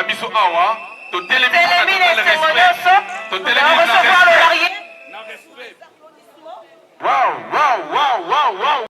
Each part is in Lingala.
biso awa to télémine to recevoir le laurier. Wow, wow, wow, wow, wow.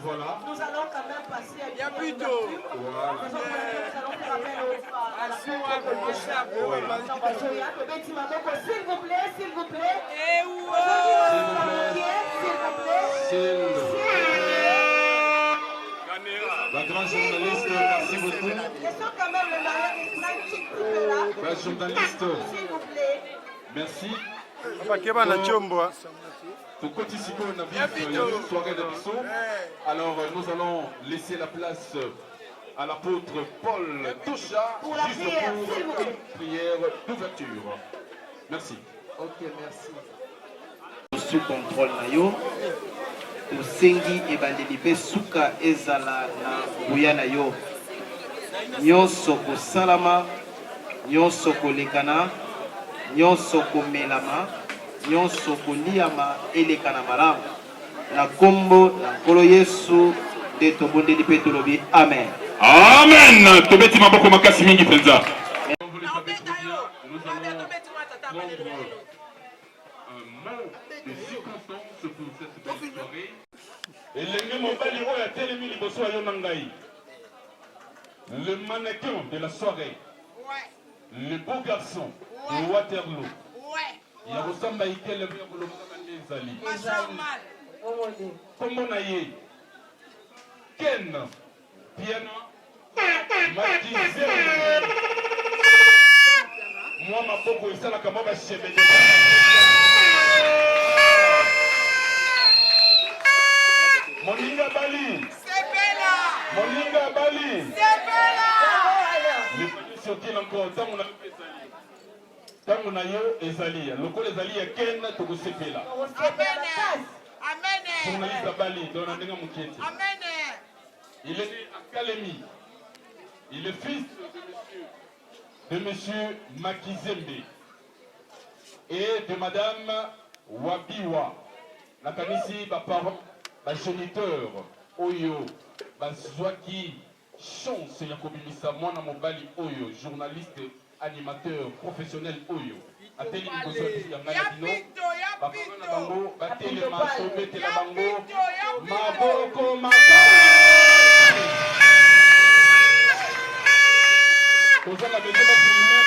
Voilà. Nous allons quand même passer à une ouverture. Voilà. Nous allons faire appel à la s'il vous plaît, s'il vous plaît. S'il vous plaît. La grande journaliste, merci beaucoup. Laissons quand même le mariage un petit peu là. La journaliste, s'il vous plaît. merci. Alors nous allons laisser la place à l'apôtre Paul Toucha pour la prière, s'il vous plaît. Prière d'ouverture. Merci. Ok, merci. Sous contrôle nayo, tosengi ebandeli pe suka ezala na buya nayo. Nyonso kosalama, nyonso kolekana, nyonso komelama, nyonso koliama elekana malamu. Na kombo na nkolo Yesu de tobondeli pe tolobi amen. Amen. Tobeti maboko makasi mingi penza. Vous le savez très bien, nous allons prendre un mot de circonstance pour cette belle soirée. Et le mannequin de la soirée, le beau garçon de Waterloo. Il y a Rosamba Ikel, le Zali. Comment on a eu Ken, piano, Mati, moi, ma bobo, ça la kamaba chébé. Moninga Bali. Moninga Bali. Les familles sortent encore. Tant on a fait Zali. Tant on a eu Ezali. Le col Ezali est Ken, tu vous sais là. Amen. Journaliste à Bali, dans la Nenga Muketi. Amen. Il est né à Kalemi. Il est fils de monsieur Makizembe et de madame Wabiwa. La kamisi, ma parent, ma géniteur, Oyo, ma Zwaki, chance, Yakobimisa, moi, Mobali, Oyo, journaliste, animateur, professionnel, Oyo. Ateli Kozwaki, Yanganadino, Bakona Bango, Batele Maso, Bete la Bango, Maboko, Maboko. Vous avez besoin de filmer,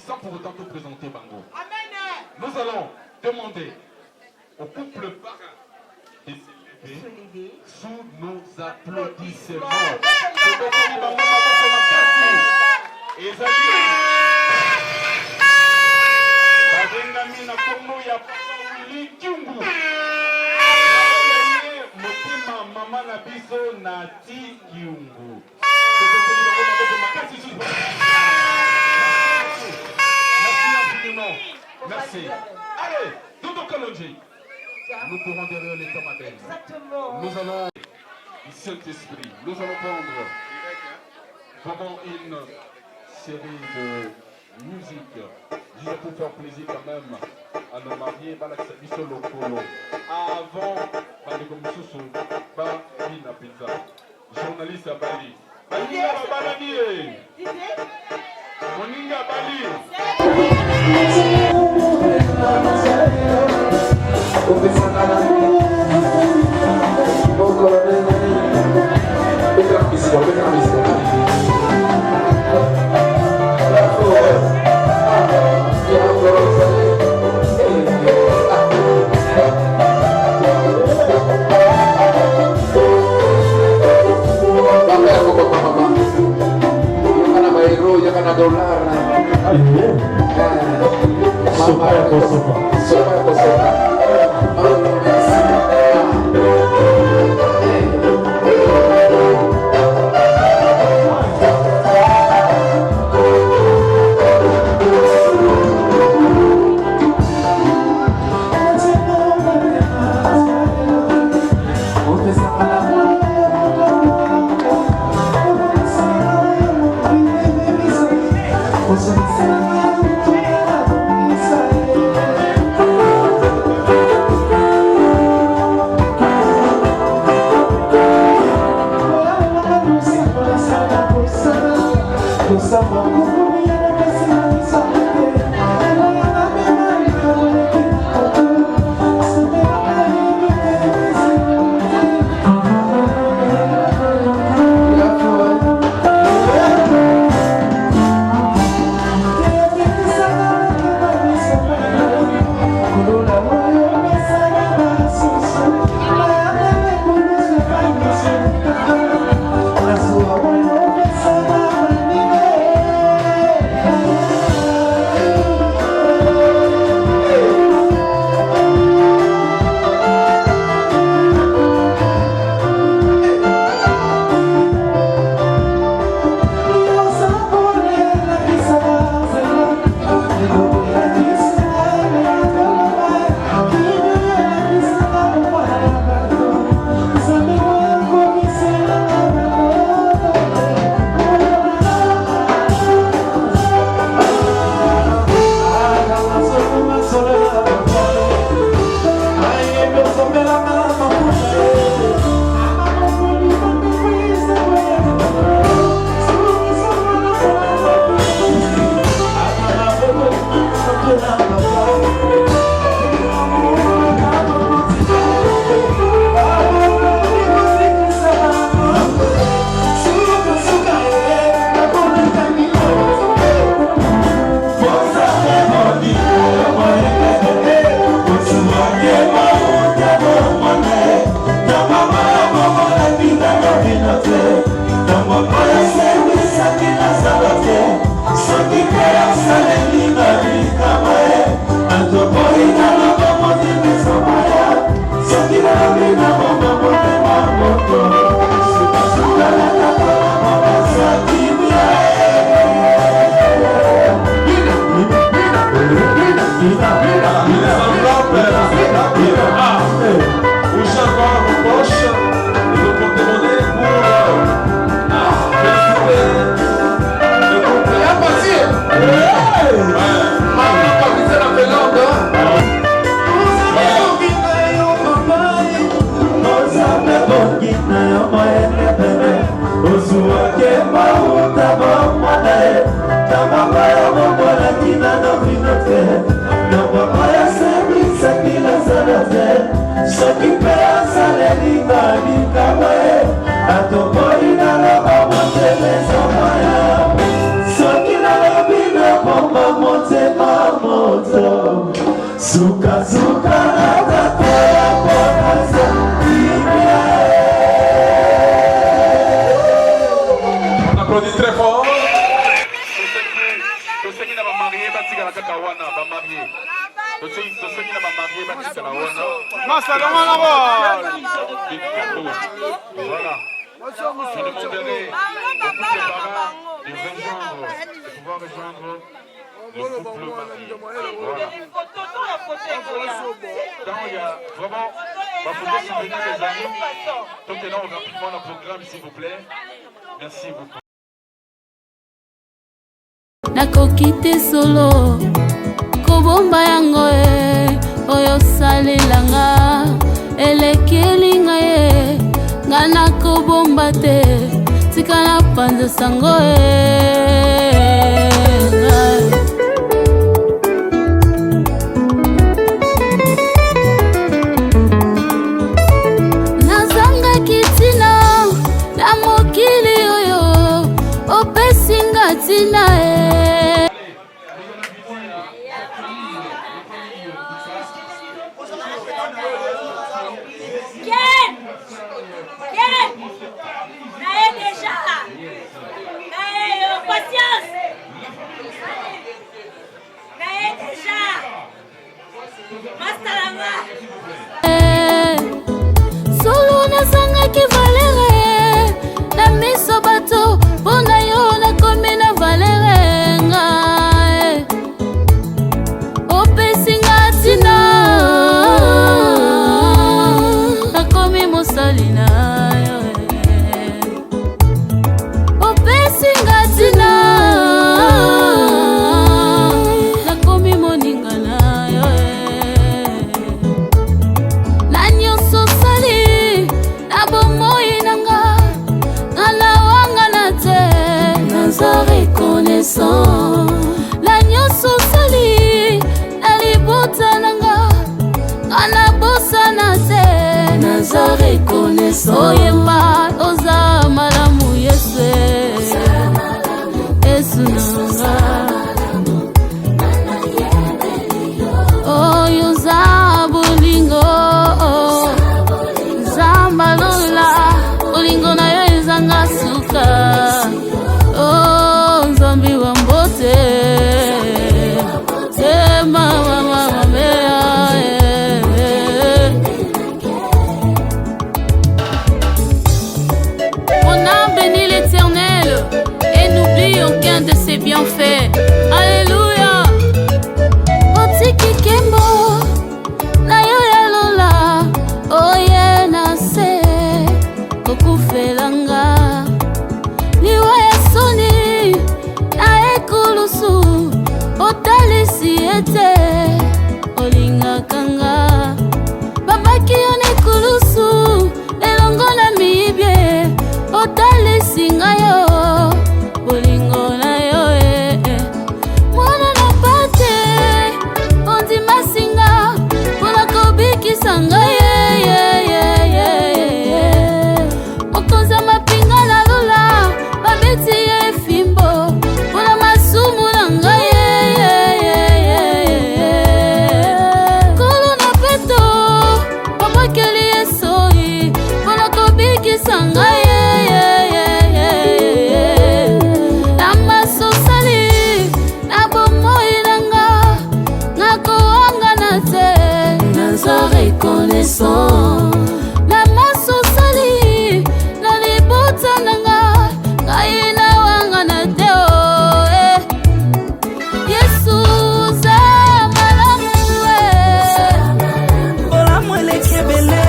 sans pour autant tout présenter Bango. Nous allons demander au couple parrain de s'élever sous nos applaudissements. Et Bazengami na Kongo ya Willy Kyungu. Motima mama na biso na ti Kyungu. Merci infiniment. Merci. Allez, Dodo Kalonji. Nous pourrons derrière les tamadènes. Nous allons, Saint-Esprit, nous allons prendre vraiment une série de musique. Disons pour faire plaisir quand même à nos mariés, Balaksabiso Lokolo. Avant, Balikomususu, Balina Pizza. Journaliste à Bali. Moninga Balani. Moninga Bali. Sopa. Suka suka natakoya pokaza ibia. On applaudit très fort. Tous ceux qui n'ont pas marié, batika la kakawana, va marier. Tous ceux qui n'ont pas marié, batika la wana. Massa la wana wa. Voilà. Je demanderai aux parents de pouvoir rejoindre le couple marié. Voilà. Quand il y a vraiment ma photo souvenir des amis, tenez-nous rapidement le programme s'il vous plaît. Merci beaucoup. Nakokite solo kobomba yango oyo salelanga elekelinga nga nakobomba te tika na panza sango nazanga kitina na mokili oyo opesinga tina solo nazangaki valere na miso bato mpona yo nakomi na valere nga opesinga ntina nakomi mosali na yo opesinga ntina nakomi moninga na yo na nyonso sali na bomoi nanga ngana wanga na te naza reconnaissant na nyonso sali na libota nanga ngana bosa na te naza reconnaissant oyemba oza malamu yesu yesu nanga oyo za bolingo zambalola bolingo na yo ezanga suka o nzambi wa mbote on a béni l'Éternel et n'oublie aucun de ses bienfaits. Alléluia. Otiki kembo na yo ya lola oye na se okufelanga liwa ya soni na ekulusu otalisi ete olingakanga babaki yo na ekulusu elongo na mibye otalisi ngayo bolingo na yo mwana na pate ondimasinga mpona kobikisa ngai mokonzi ya mapinga na lola babeti ye fimbo mpona masumu na ngai kolo na peto babakeli ye soi mpona kobikisa ngai na masosali na bomoi nanga nakowanga na te naza reconnaissant na masosali na libota nanga ngai nawanga na te yesu za malamu olamu elekebele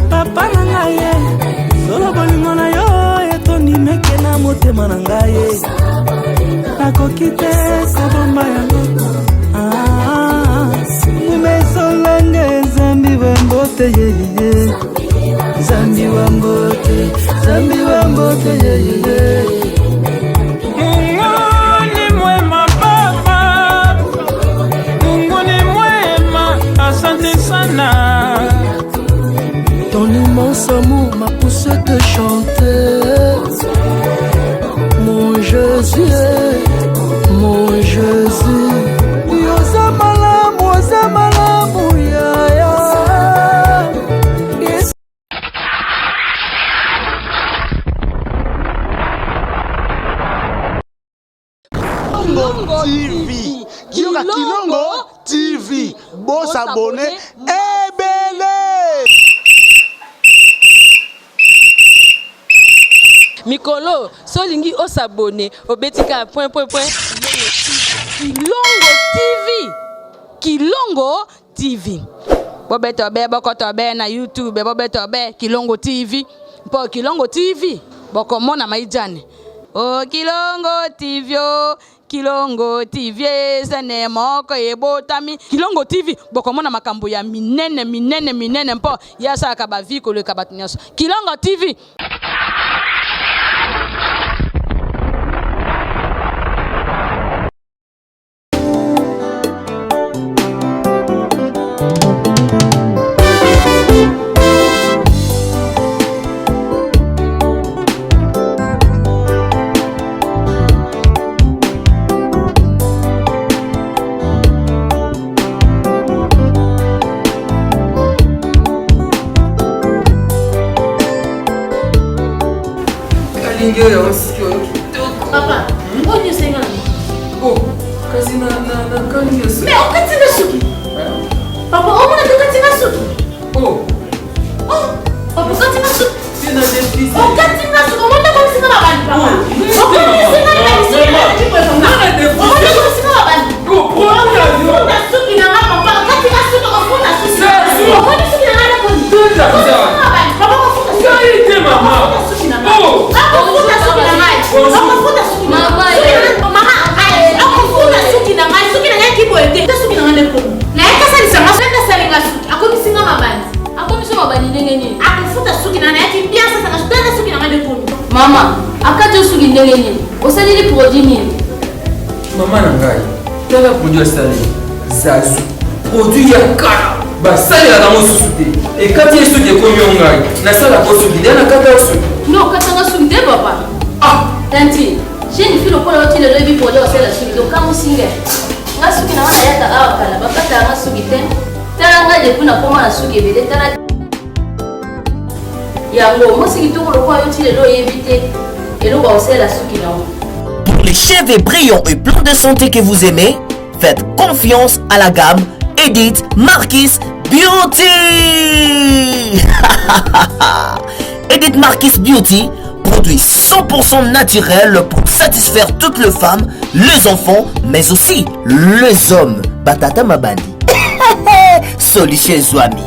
papa na ngai solo bolingo na yo etondimeke na motema na ngai nakoki te kobomba yango nimesolanga ezambi bambote ye Nana. Ton immense amour m'a poussé à te chanter. Mon Jésus, mon Jésus. Oza malamu, ya ya. Yes. Kilongo TV. Kilongo TV. Boss abonné. Ebele. Mikolo, solingi osabone, obetika point. Kilongo TV. Kilongo TV. Bobeto be bokoto be na YouTube, bobeto be Kilongo TV. Po Kilongo TV. Bokomona maijane. Oh Kilongo TV. Kilongo TV sene moko ebotami Kilongo TV bokomona makambo ya minene mpo yasa ka baviko le kabatinyaso Kilongo TV. Papa, on est sénat. Oh, kasi na kani yesu. Mais on continue suki. Papa, on a continue suki. Oh, Papa, continue suki. c'est na défi. On continue suki. On a comme si na bandi papa. On continue suki na bandi. On a comme si na bandi. On a suki na bandi. Papa, continue suki. On a suki. On a suki na bandi. Tout à fait. Papa, on a suki. Ça y est, maman. Oh. Mama, akati suki ndenge nini? Osalili produit nini? Mama nangai, tala produit sali. Zazu. Produit ya kala. Ba sali la damo susuté. Et quand il suki ko nyongai, na sala ko suki na kata suki. Non, katanga suki de papa. Ah, Tanti, j'ai une fille au point où il est levé pour dire c'est la suki. Donc quand on signe, nga suki na wana yaka awa kala, bakata nga suki te. Tala nga de kuna koma na suki bele tala. Pour les cheveux brillants et pleins de santé que vous aimez, faites confiance à la gamme Edith Marquis Beauty. Edith Marquis Beauty, produit 100% naturel pour satisfaire toutes les femmes, les enfants, mais aussi les hommes. Batata Mabandi. Solution Zouami.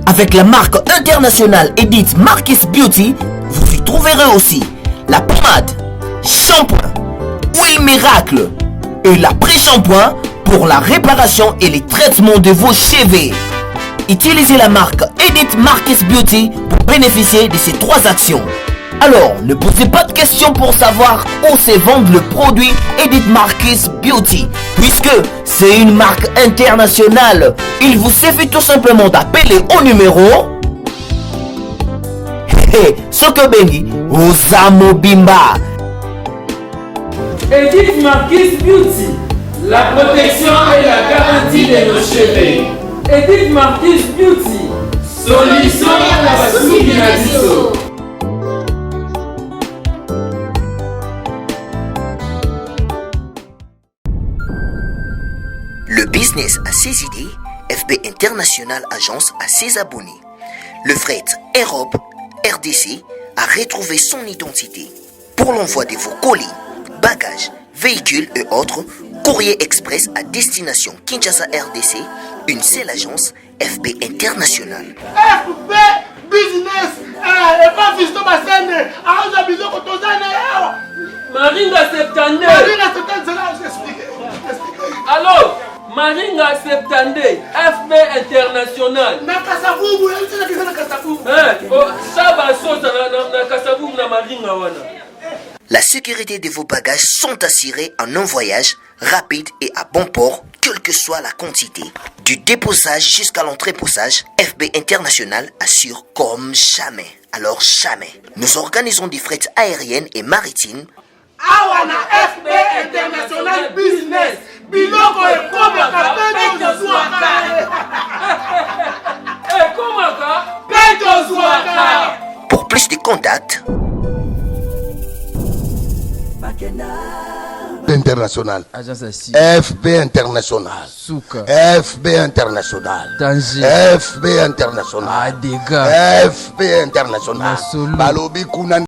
Avec la marque internationale Edith Marquis Beauty, vous y trouverez aussi la pommade, shampoing, huile miracle et l'après-shampoing pour la réparation et les traitements de vos cheveux. Utilisez la marque Edith Marquis Beauty pour bénéficier de ces 3 actions. Alors, ne posez pas de questions pour savoir où se vend le produit Edith Marquis Beauty, puisque c'est une marque internationale. Il vous suffit tout simplement d'appeler au numéro Sokobengi Ozamo Bimba. Edith Marquis Beauty, la protection et la garantie de nos cheveux. Edith Marquis Beauty, solution à la sous-binadiso. Le business a ses idées, FB International Agence a ses abonnés. Le fret Europe, RDC, a retrouvé son identité. Pour l'envoi de vos colis, bagages, véhicules et autres, courrier express à destination Kinshasa RDC, une seule agence, FB International. FB Business, et pas Fiston Bassene, à Bizoko Tozane. Maringa Septande. Maringa Septande, c'est là, j'explique. Allô, Maringa Septande, FB International. Nakasavubu, elle dit que c'est Nakasavubu. Saba Sota, Nakasavubu, Maringa Wana. La sécurité de vos bagages sont assurées en un voyage rapide et à bon port quelle que soit la quantité. Du déposage jusqu'à l'entreposage, FB International assure comme jamais. Alors jamais. Nous organisons des frettes aériennes et maritimes. Awana FB International Business. Biloko ekomaka peto zwaka. Ekomaka peto zwaka. Pour plus de contacts, International. FB International. Souka. FB International. Danger. FB International. Dégâts. FB International. Balobi kuna.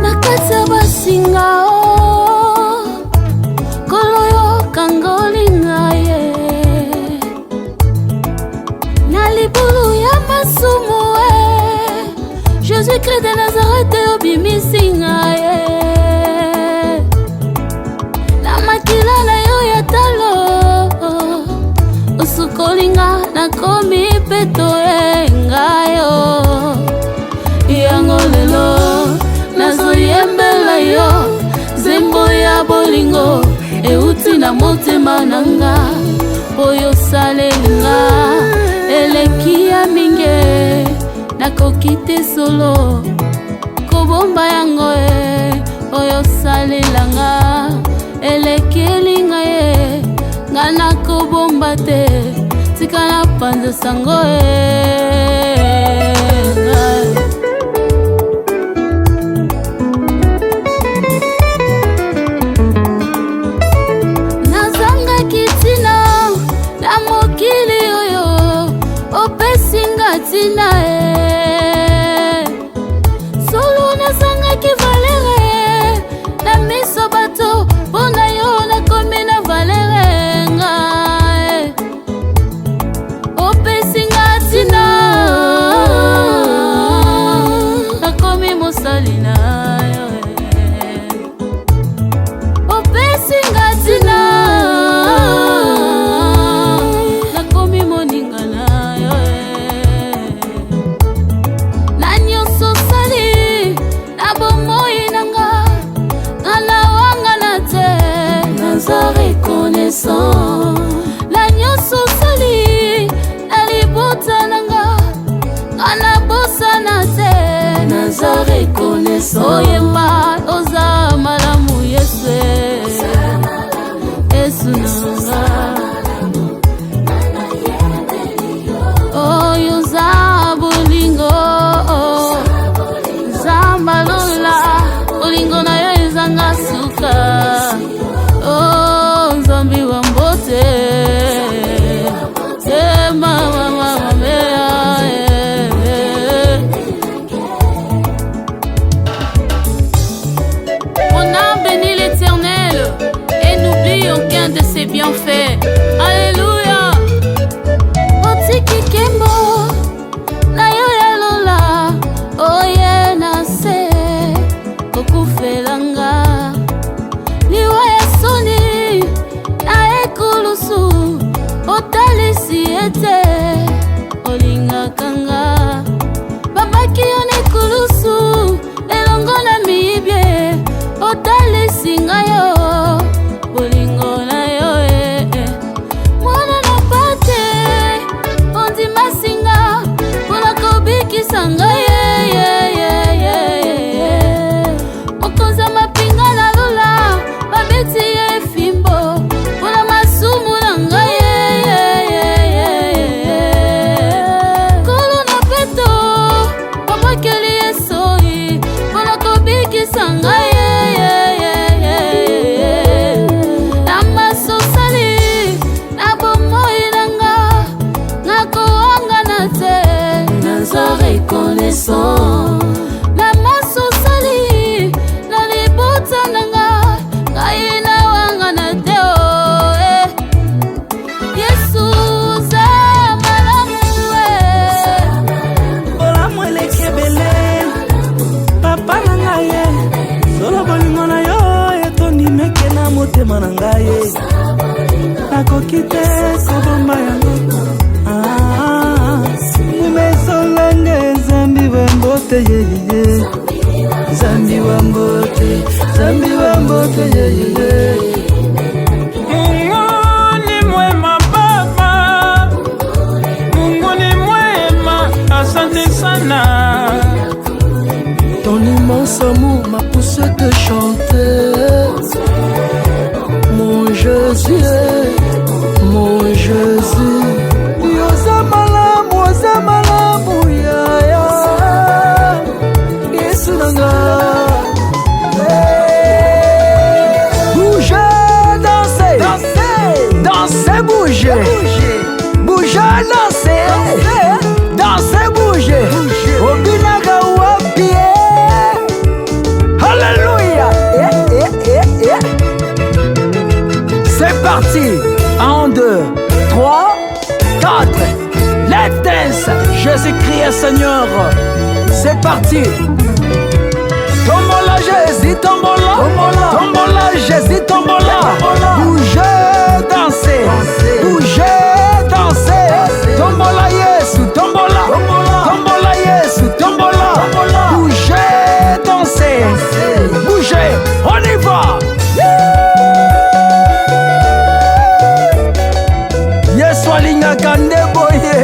Nakata basinga o koloyo kangolinga ye na libulu ya masumu e Jésus-Christ de Nazareth obimisinga ye na makila na yo ya talo usukolinga nakomi peto engayo yango lelo nazoyembela yo zembo ya bolingo euti na motema nanga oyo salenga eleki ya mingi nakoki te solo kobomba yango oyo salelanga eleki elinga ye nga nakobomba te tika na panza sango tina solo nasanga ki valere na miso bato pona yo nakomi na valere nga opesinga tina nakomi mosali na yo opesinga tina nakomi moninga na yo reconnaissant la nyoso sali alibota nanga ana bosa na te naza reconnaissant oyemba oza malamu yesu esu nanga oyo za bolingo za malola bolingo na yo ezanga suka oh nzambi wa mbote mama mea On a béni l'Éternel et n'oublie aucun de ses bienfaits. Alléluia. Otiki kembo na yo ya lola oye na se okufelanga liwa ya soni na ekulusu otalisi ete olingakanga babaki yo na ekulusu elongo na mibye otalisi ngayo bolingo na yo mwana na pate ondimasinga mpona kobikisa ngaye mokonza mapinga na lola babeti ye fimbo mpona masumu na ngaye kolo na peto babakeli ye soi mpona kobikisa ngaye na masosali na bomoi nanga nakowangana te naza reconnaissant na masosali na libota nanga ngai nawangana te yesu za malamu olamu eleki ebele papa na ngai solo bolingo na yo etondimeke na motema na ngai nakoki te kobomba yango mesolenge mbote yeye, Zambi wa mbote, Zambi wa mbote yeye. Mungu ni mwema Baba, Mungu ni mwema, asante sana. Ton immense amour m'a poussé de chanter. Mon Jésus, mon Jésus. Yoza malamu ya ya. Yesu nanga. Bougez, dansez, dansez, dansez, bougez, bougez, dansez, dansez, bougez. Obinaga wapi. Alléluia. C'est parti. 1, 2, 3, 4. Let's dance. Jésus-Christ Seigneur. C'est parti. Tombola Jésus, tombola, tombola, tombola Jésus, tombola. Bougez, dansez, bougez, dansez. Tombola Yesu, tombola, tombola Yesu, tombola. Bougez, dansez, bougez. On y va. Yesu alinga kande boye.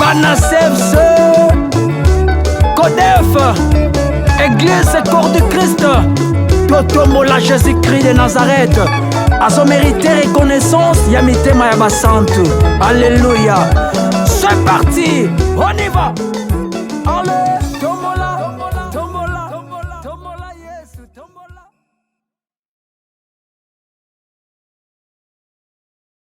Bana Sevse Codef Église Corps de Christ Totomola Jésus-Christ de Nazareth. A son mérité reconnaissance Yamitema Yabasantu. Alléluia. C'est parti. On y va. Allez.